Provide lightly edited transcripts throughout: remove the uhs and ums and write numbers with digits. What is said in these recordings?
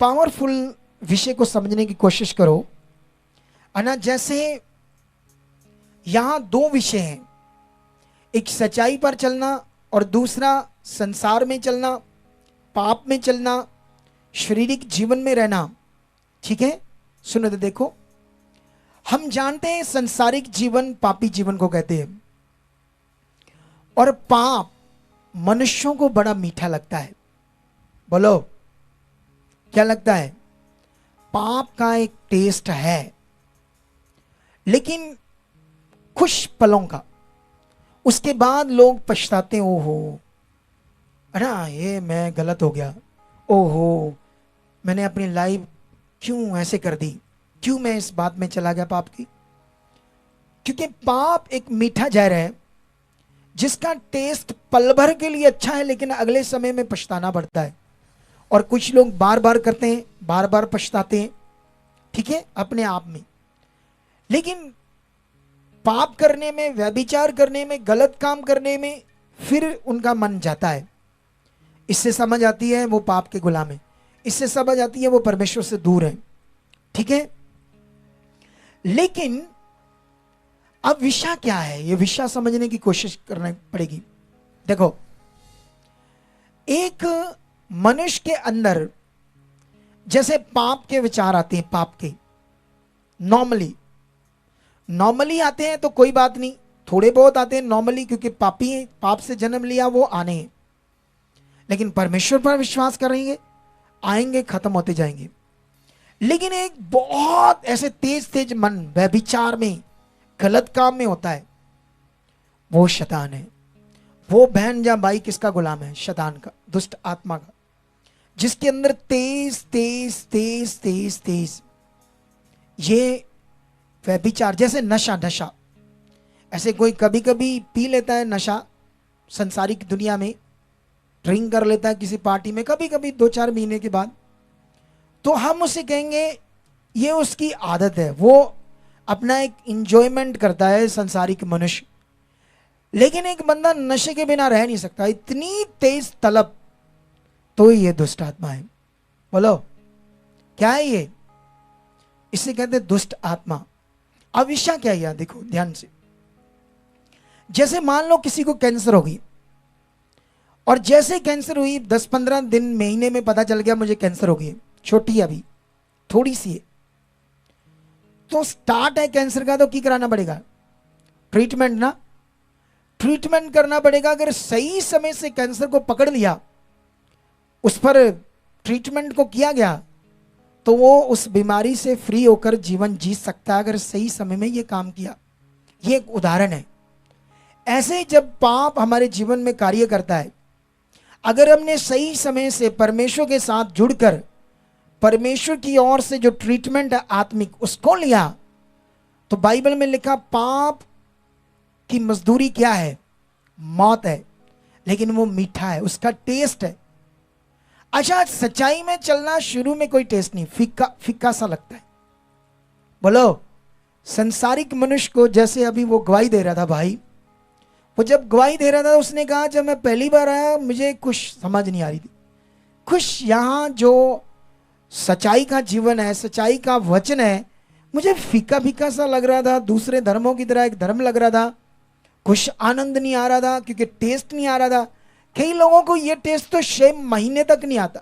Powerful विषय को समझने की कोशिश करो। है ना, जैसे यहां दो विषय हैं, एक सच्चाई पर चलना और दूसरा संसार में चलना, पाप में चलना, शारीरिक जीवन में रहना। ठीक है, सुनो तो देखो, हम जानते हैं संसारिक जीवन पापी जीवन को कहते हैं, और पाप मनुष्यों को बड़ा मीठा लगता है। बोलो क्या लगता है? पाप का एक टेस्ट है, लेकिन खुश पलों का। उसके बाद लोग पछताते हैं, ओहो अरे ये मैं गलत हो गया, ओहो मैंने अपनी लाइफ क्यों ऐसे कर दी, क्यों मैं इस बात में चला गया पाप की। क्योंकि पाप एक मीठा जहर है जिसका टेस्ट पल भर के लिए अच्छा है, लेकिन अगले समय में पछताना पड़ता है। और कुछ लोग बार बार करते हैं, बार बार पछताते हैं, ठीक है, अपने आप में। लेकिन पाप करने में, व्यभिचार करने में, गलत काम करने में फिर उनका मन जाता है। इससे समझ आती है वो पाप के गुलाम है, इससे समझ आती है वो परमेश्वर से दूर है। ठीक है, लेकिन अब विषय क्या है, ये विषय समझने की कोशिश करनी पड़ेगी। देखो, एक मनुष्य के अंदर जैसे पाप के विचार आते हैं, पाप के नॉर्मली आते हैं तो कोई बात नहीं, थोड़े बहुत आते हैं नॉर्मली, क्योंकि पापी हैं, पाप से जन्म लिया, वो आने हैं। लेकिन परमेश्वर पर विश्वास करेंगे, आएंगे, खत्म होते जाएंगे। लेकिन एक बहुत ऐसे तेज मन व्यभिचार में, गलत काम में होता है, वो शैतान है। वो बहन या भाई किसका गुलाम है? शैतान का, दुष्ट आत्मा का, जिसके अंदर तेज तेज तेज तेज तेज ये व्यभिचार, जैसे नशा ऐसे कोई कभी कभी पी लेता है नशा, संसारिक दुनिया में ड्रिंक कर लेता है किसी पार्टी में, कभी कभी 2-4 महीने के बाद, तो हम उसे कहेंगे ये उसकी आदत है, वो अपना एक इंजॉयमेंट करता है, संसारिक मनुष्य। लेकिन एक बंदा नशे के बिना रह नहीं सकता, इतनी तेज तलब, तो ये दुष्ट आत्मा है। बोलो क्या है ये? इसे कहते हैं दुष्ट आत्मा। अब विषय क्या है, देखो ध्यान से। जैसे मान लो किसी को कैंसर हो गई, और जैसे कैंसर हुई 10-15 दिन, महीने में पता चल गया मुझे कैंसर हो गई, छोटी अभी थोड़ी सी है, तो स्टार्ट है कैंसर का, तो की कराना पड़ेगा? ट्रीटमेंट ना, ट्रीटमेंट करना पड़ेगा। अगर सही समय से कैंसर को पकड़ लिया, उस पर ट्रीटमेंट को किया गया, तो वो उस बीमारी से फ्री होकर जीवन जी सकता है, अगर सही समय में ये काम किया। ये एक उदाहरण है। ऐसे ही जब पाप हमारे जीवन में कार्य करता है, अगर हमने सही समय से परमेश्वर के साथ जुड़कर परमेश्वर की ओर से जो ट्रीटमेंट है आत्मिक, उसको लिया, तो बाइबल में लिखा पाप की मजदूरी क्या है? मौत है, लेकिन वो मीठा है, उसका टेस्ट है। अच्छा, सच्चाई में चलना शुरू में कोई टेस्ट नहीं, फीका फीका सा लगता है। बोलो, संसारिक मनुष्य को, जैसे अभी वो गवाही दे रहा था भाई, वो जब गवाही दे रहा था उसने कहा जब मैं पहली बार आया मुझे कुछ समझ नहीं आ रही थी। कुछ यहाँ जो सच्चाई का जीवन है, सच्चाई का वचन है, मुझे फीका फीका सा लग रहा था, दूसरे धर्मों की तरह एक धर्म लग रहा था, कुछ आनंद नहीं आ रहा था, क्योंकि टेस्ट नहीं आ रहा था। कई लोगों को ये टेस्ट तो 6 महीने तक नहीं आता।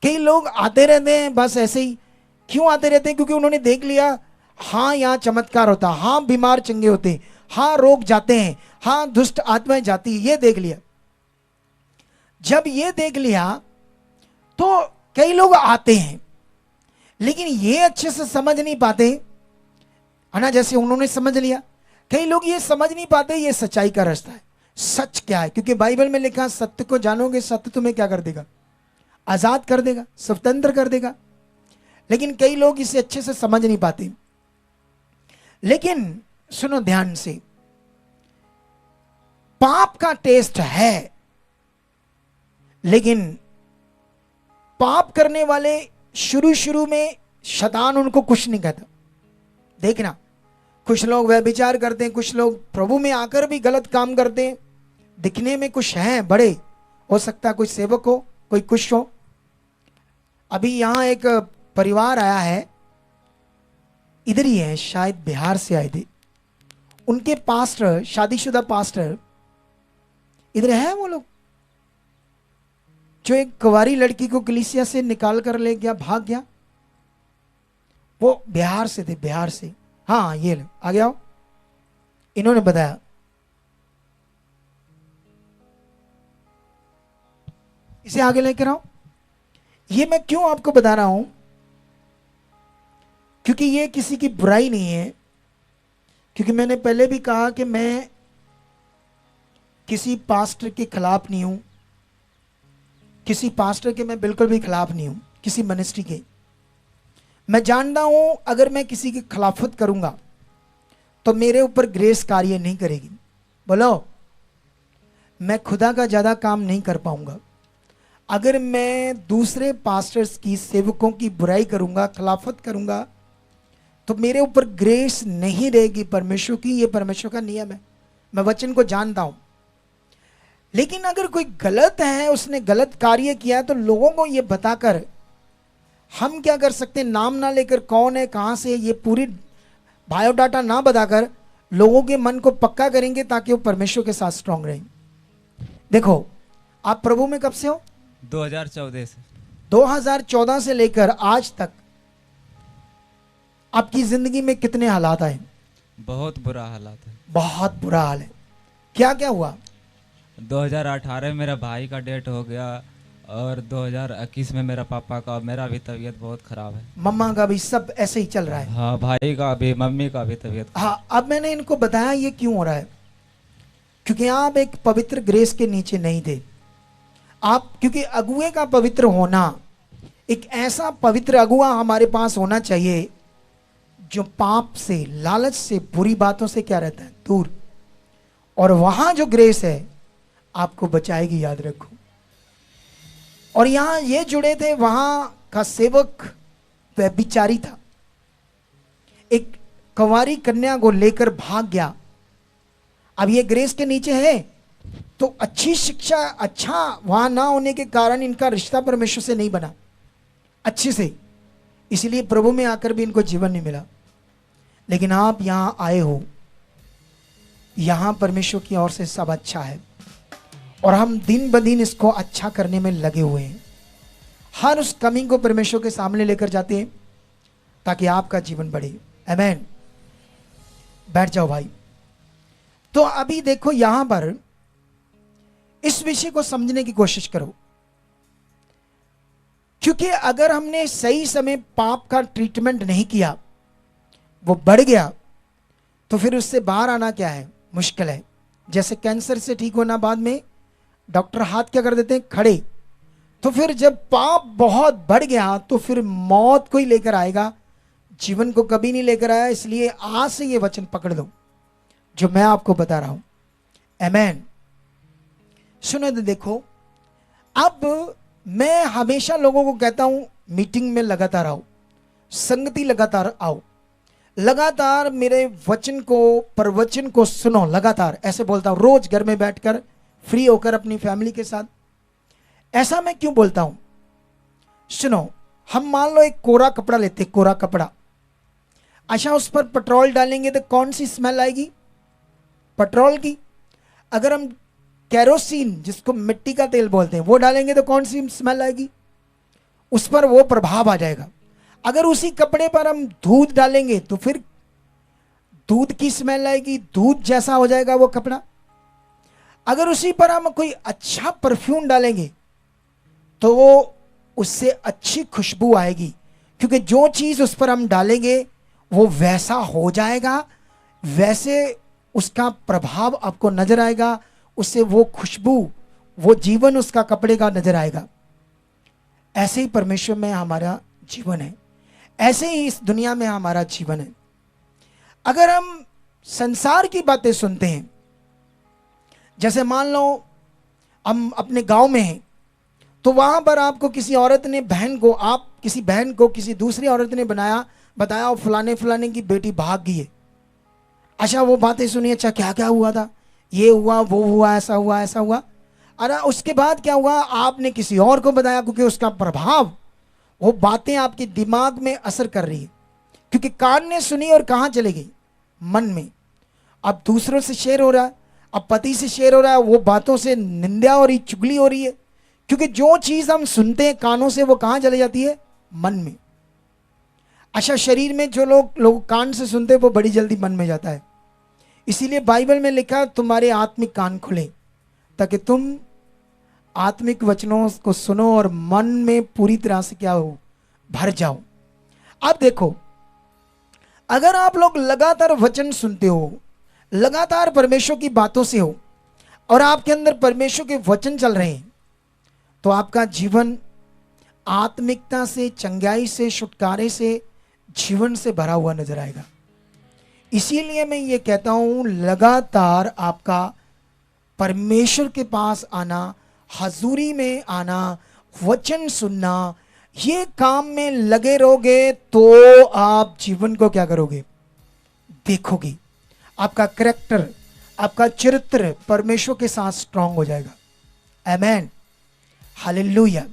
कई लोग आते रहते हैं बस ऐसे ही। क्यों आते रहते हैं? क्योंकि उन्होंने देख लिया, हाँ यहाँ चमत्कार होता, हाँ बीमार चंगे होते, हाँ रोग जाते हैं, हाँ दुष्ट आत्माएं जाती, ये देख लिया। जब ये देख लिया तो कई लोग आते हैं, लेकिन ये अच्छे से समझ नहीं पाते, है ना, जैसे उन्होंने समझ लिया। कई लोग ये समझ नहीं पाते ये सच्चाई का रास्ता है, सच क्या है, क्योंकि बाइबल में लिखा सत्य को जानोगे, सत्य तुम्हें क्या कर देगा? आजाद कर देगा, स्वतंत्र कर देगा। लेकिन कई लोग इसे अच्छे से समझ नहीं पाते। लेकिन सुनो ध्यान से, पाप का टेस्ट है, लेकिन पाप करने वाले शुरू में शैतान उनको कुछ नहीं कहता। देखना, कुछ लोग व्यभिचार करते हैं, कुछ लोग प्रभु में आकर भी गलत काम करते हैं, दिखने में कुछ हैं बड़े, हो सकता है कोई सेवक हो, कोई कुछ हो, अभी यहाँ एक परिवार आया है, इधर ही है, शायद बिहार से आए थे। उनके पास्टर, शादीशुदा पास्टर इधर है। वो लोग जो एक कुंवारी लड़की को कलीसिया से निकाल कर ले गया, भाग गया, वो बिहार से थे, बिहार से। हाँ ये लो, आ गया हो। इन्होंने बताया। इसे आगे लेकर आओ। ये मैं क्यों आपको बता रहा हूं, क्योंकि ये किसी की बुराई नहीं है। क्योंकि मैंने पहले भी कहा कि मैं किसी पास्टर के खिलाफ नहीं हूं, किसी पास्टर के मैं बिल्कुल भी खिलाफ नहीं हूं, किसी मिनिस्ट्री के। मैं जानता हूं अगर मैं किसी की खिलाफत करूंगा तो मेरे ऊपर ग्रेस कार्य नहीं करेगी। बोलो, मैं खुदा का ज्यादा काम नहीं कर पाऊंगा। अगर मैं दूसरे पास्टर्स की, सेवकों की बुराई करूंगा, खिलाफत करूंगा, तो मेरे ऊपर ग्रेस नहीं रहेगी परमेश्वर की। ये परमेश्वर का नियम है, मैं वचन को जानता हूं। लेकिन अगर कोई गलत है, उसने गलत कार्य किया है, तो लोगों को ये बताकर हम क्या कर सकते हैं, नाम ना लेकर कौन है, कहां से है, ये पूरी बायोडाटा ना बताकर लोगों के मन को पक्का करेंगे ताकि वो परमेश्वर के साथ स्ट्रांग रहें। देखो, आप प्रभु में कब से हो? 2014 से। 2014 से लेकर आज तक आपकी जिंदगी में कितने हालात आए? बहुत बुरा हालात है। बहुत बुरा हाल है। क्या क्या हुआ? 2018 में मेरा भाई का डेथ हो गया और 2021 में मेरा पापा का। मेरा भी तबीयत बहुत खराब है। मम्मा का भी, सब ऐसे ही चल रहा है। हाँ, भाई का भी, मम्मी का भी तबीयत खराब। हाँ, अब मैंने इनको बताया ये क्यों हो रहा है। क्योंकि आप एक पवित्र ग्रेस के नीचे नहीं थे आप। क्योंकि अगुए का पवित्र होना, एक ऐसा पवित्र अगुआ हमारे पास होना चाहिए जो पाप से, लालच से, बुरी बातों से क्या रहता है, दूर। और वहां जो ग्रेस है आपको बचाएगी, याद रखो। और यहां ये जुड़े थे, वहां का सेवक व्यभिचारी था, एक कुंवारी कन्या को लेकर भाग गया। अब ये ग्रेस के नीचे है तो अच्छी शिक्षा, अच्छा वहां ना होने के कारण इनका रिश्ता परमेश्वर से नहीं बना अच्छे से, इसलिए प्रभु में आकर भी इनको जीवन नहीं मिला। लेकिन आप यहां आए हो, यहां परमेश्वर की ओर से सब अच्छा है और हम दिन ब दिन इसको अच्छा करने में लगे हुए हैं। हर उस कमी को परमेश्वर के सामने लेकर जाते हैं ताकि आपका जीवन बढ़े। आमीन। बैठ जाओ भाई। तो अभी देखो, यहां पर इस विषय को समझने की कोशिश करो, क्योंकि अगर हमने सही समय पाप का ट्रीटमेंट नहीं किया, वो बढ़ गया, तो फिर उससे बाहर आना क्या है, मुश्किल है। जैसे कैंसर से ठीक होना, बाद में डॉक्टर हाथ क्या कर देते हैं, खड़े। तो फिर जब पाप बहुत बढ़ गया तो फिर मौत को ही लेकर आएगा, जीवन को कभी नहीं लेकर आया। इसलिए आज से ये वचन पकड़ लो जो मैं आपको बता रहा हूं। आमीन। सुनो तो देखो, अब मैं हमेशा लोगों को कहता हूं मीटिंग में लगातार आओ, संगति लगातार आओ, लगातार मेरे वचन को, प्रवचन को सुनो, लगातार ऐसे बोलता हूं, रोज घर में बैठकर फ्री होकर अपनी फैमिली के साथ। ऐसा मैं क्यों बोलता हूं? सुनो, हम मान लो एक कोरा कपड़ा लेते, कोरा कपड़ा, अच्छा उस पर पेट्रोल डालेंगे तो कौन सी स्मेल आएगी, पेट्रोल की। अगर हम केरोसिन, जिसको मिट्टी का तेल बोलते हैं, वो डालेंगे तो कौन सी स्मेल आएगी, उस पर वो प्रभाव आ जाएगा। अगर उसी कपड़े पर हम दूध डालेंगे तो फिर दूध की स्मेल आएगी, दूध जैसा हो जाएगा वो कपड़ा। अगर उसी पर हम कोई अच्छा परफ्यूम डालेंगे तो वो उससे अच्छी खुशबू आएगी, क्योंकि जो चीज उस पर हम डालेंगे वो वैसा हो जाएगा, वैसे उसका प्रभाव आपको नजर आएगा, उससे वो खुशबू, वो जीवन उसका कपड़े का नजर आएगा। ऐसे ही परमेश्वर में हमारा जीवन है, ऐसे ही इस दुनिया में हमारा जीवन है। अगर हम संसार की बातें सुनते हैं, जैसे मान लो हम अपने गांव में हैं, तो वहां पर आपको किसी औरत ने, बहन को, आप किसी बहन को किसी दूसरी औरत ने बताया और फलाने फलाने की बेटी भाग गई है। अच्छा वो बातें सुनी, अच्छा क्या क्या हुआ था, ये हुआ, वो हुआ, ऐसा हुआ, ऐसा हुआ। अरे उसके बाद क्या हुआ, आपने किसी और को बताया, क्योंकि उसका प्रभाव वो बातें आपके दिमाग में असर कर रही है, क्योंकि कान ने सुनी और कहाँ चले गई? मन में। अब दूसरों से शेयर हो रहा है, अब पति से शेयर हो रहा है, वो बातों से निंदा हो रही, चुगली हो रही है, क्योंकि जो चीज हम सुनते हैं कानों से वो कहाँ चली जाती है? मन में। अच्छा, शरीर में जो लोग कान से सुनते हैं वो बड़ी जल्दी मन में जाता है। इसीलिए बाइबल में लिखा तुम्हारे आत्मिक कान खुले ताकि तुम आत्मिक वचनों को सुनो और मन में पूरी तरह से क्या हो? भर जाओ। अब देखो, अगर आप लोग लगातार वचन सुनते हो, लगातार परमेश्वर की बातों से हो और आपके अंदर परमेश्वर के वचन चल रहे हैं, तो आपका जीवन आत्मिकता से, चंगाई से, छुटकारे से, जीवन से भरा हुआ नजर आएगा। इसीलिए मैं ये कहता हूं, लगातार आपका परमेश्वर के पास आना, हजूरी में आना, वचन सुनना, ये काम में लगे रहोगे तो आप जीवन को क्या करोगे? देखोगे। आपका कैरेक्टर, आपका चरित्र परमेश्वर के साथ स्ट्रांग हो जाएगा। आमेन, हालेलुया।